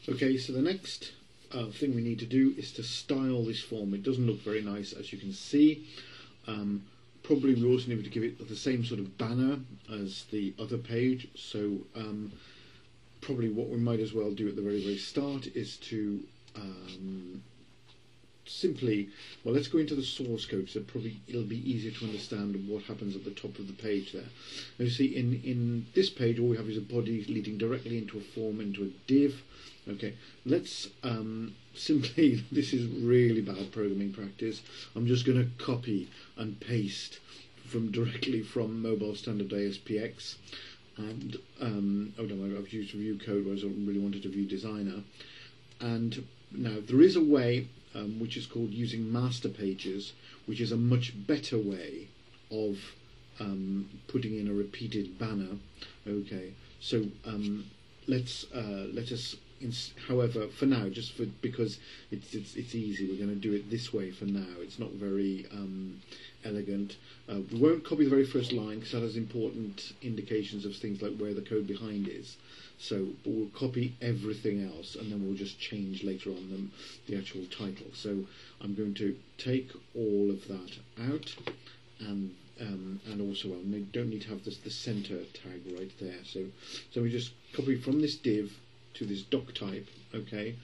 Okay, so the next thing we need to do is to style this form. It doesn't look very nice, as you can see. Probably we also need to give it the same sort of banner as the other page. So probably what we might as well do at the very start is to simply, well, let's go into the source code, so probably it'll be easier to understand what happens at the top of the page there. Now you see in this page all we have is a body leading directly into a form, into a div. Okay, let's simply, this is really bad programming practice, I'm just going to copy and paste directly from Mobile Standard ASPX, and oh no, I've used View Code, whereas I really wanted to view Designer. And now there is a way which is called using master pages, which is a much better way of putting in a repeated banner. Okay, so let us. However, for now, because it's easy, we're going to do it this way for now. It's not very elegant. We won't copy the very first line because that has important indications of things like where the code behind is. So, but we'll copy everything else, and then we'll just change later on the actual title. So I'm going to take all of that out, and also we don't need to have the center tag right there. So we just copy from this div to this doc type, okay,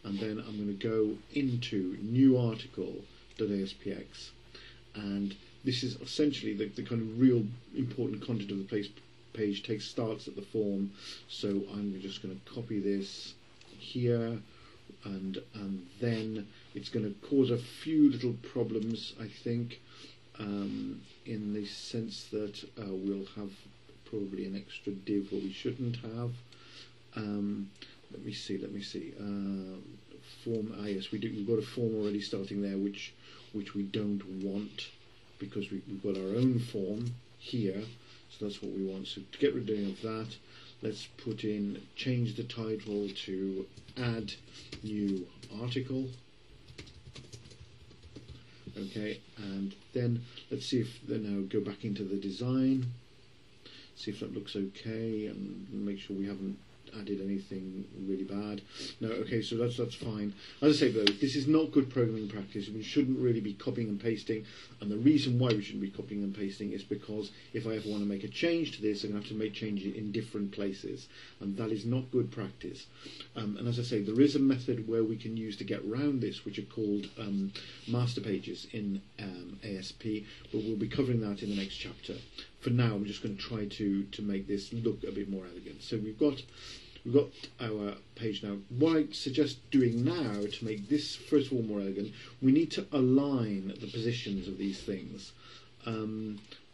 and then I'm going to go into new article.aspx, and this is essentially the kind of real important content of the page starts at the form. So I'm just going to copy this here, and then it's going to cause a few little problems, I think, in the sense that we'll have probably an extra div where we shouldn't have. Let me see. Form. Yes, we do. We've got a form already starting there, which we don't want, because we've got our own form here. So that's what we want. So to get rid of that, let's put in, change the title to add new article. Okay, and then let's see if now go back into the design, see if that looks okay, and make sure we haven't added anything really bad. No, okay, so that's fine. As I say though, this is not good programming practice. We shouldn't really be copying and pasting, and the reason why we shouldn't be copying and pasting is because if I ever want to make a change to this, I'm going to have to make changes in different places, and that is not good practice. And as I say, there is a method where we can use to get around this, which are called master pages in ASP, but we'll be covering that in the next chapter. For now, I'm just going to try to make this look a bit more elegant. So we've got our page now. What I suggest doing now to make this first of all more elegant, we need to align the positions of these things.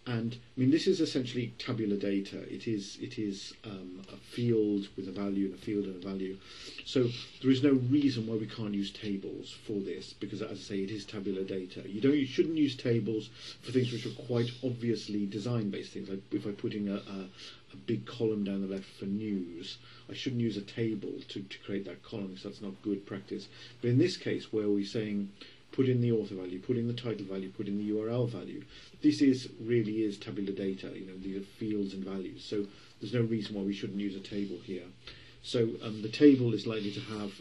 And I mean, this is essentially tabular data. It is a field with a value and a field and a value. So there is no reason why we can't use tables for this, because as I say, it is tabular data. You shouldn't use tables for things which are quite obviously design-based things. Like if I put in a big column down the left for news, I shouldn't use a table to create that column, because that's not good practice. But in this case, where we're saying put in the author value, put in the title value, put in the URL value, this really is tabular data. You know, these are fields and values. So there's no reason why we shouldn't use a table here. So the table is likely to have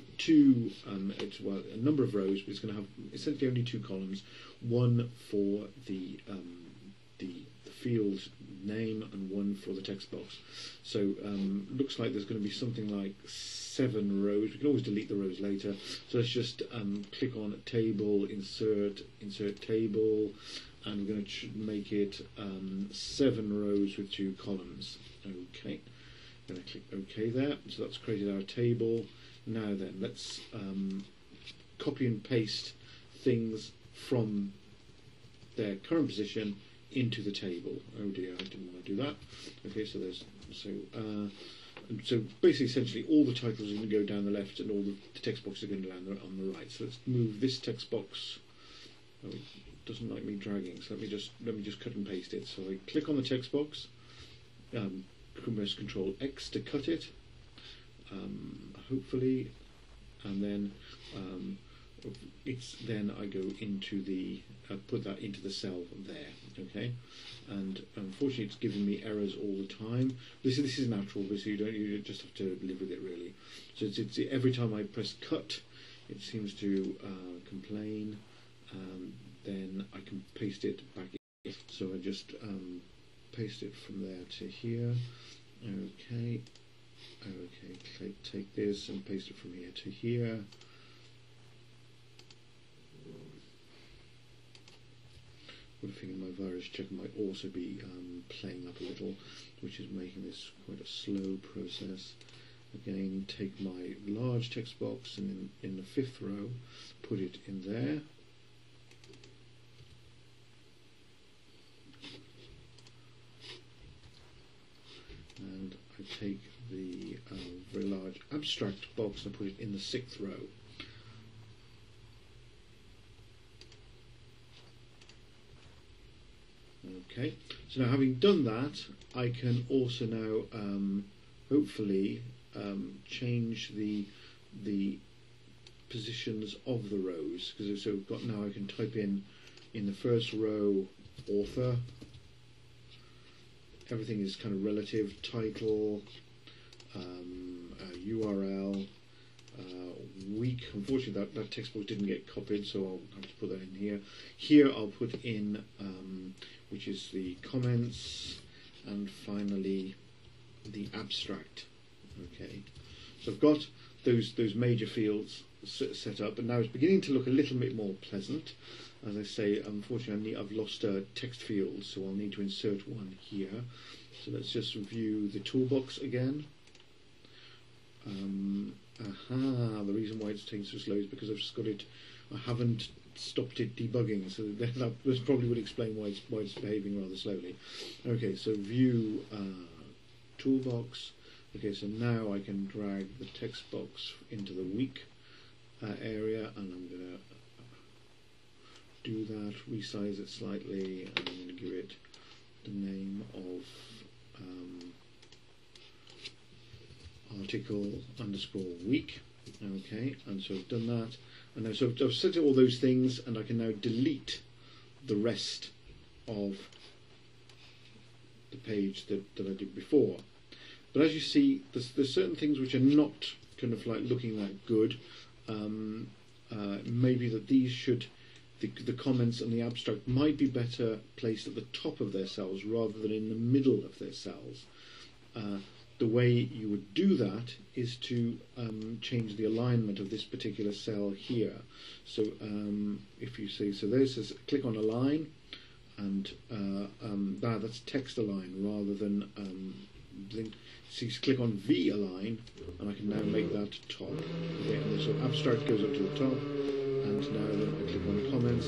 a number of rows, but it's going to have essentially only two columns, one for the field name and one for the text box. So looks like there's going to be something like 7 rows. We can always delete the rows later. So let's just click on table, insert table, and we're going to make it 7 rows with 2 columns. Okay, I'm going to click OK there. So that's created our table. Now then, let's copy and paste things from their current position into the table. Oh dear, I didn't want to do that. Okay, so basically, essentially, all the titles are going to go down the left, and all the text boxes are going to land on the right. So let's move this text box. Oh, it doesn't like me dragging, so let me just cut and paste it. So I click on the text box, press Control X to cut it, hopefully, and then it's then I go into the put that into the cell there. Okay, and unfortunately it's giving me errors all the time. This is natural, so you just have to live with it really. So it's every time I press cut, it seems to complain. Then I can paste it back in. So I just paste it from there to here. Okay, take this and paste it from here to here. I think my virus checker might also be playing up a little, which is making this quite a slow process. Again, take my large text box and in the 5th row, put it in there. And I take the very large abstract box and put it in the 6th row. Okay, so now having done that, I can also now hopefully change the positions of the rows, because so I've got now I can type in the 1st row author. Everything is kind of relative, title, URL, week. Unfortunately that text box didn't get copied, so I'll have to put that in here. Here I'll put in which is the comments, and finally the abstract. Okay, so I've got those major fields set up, and now it's beginning to look a little bit more pleasant. As I say, unfortunately I've lost a text field, so I'll need to insert one here. So let's just view the toolbox again. The reason why it's taking so slow is because I've just got it, I haven't stopped it debugging, so that probably would explain why it's behaving rather slowly. Okay, so view toolbox. Okay, so now I can drag the text box into the week area, and I'm going to do that, resize it slightly, and I'm going to give it the name of article _ week. Okay, and so I've done that, and now so I've set all those things, and I can now delete the rest of the page that I did before. But as you see, there's certain things which are not kind of like looking that good. Maybe that these should, the comments and the abstract might be better placed at the top of their cells rather than in the middle of their cells. The way you would do that is to change the alignment of this particular cell here. So if you see, so there says click on align, and that's text align rather than link. So you click on V align, and I can now make that top. Okay, and so abstract goes up to the top, and now then I click on comments,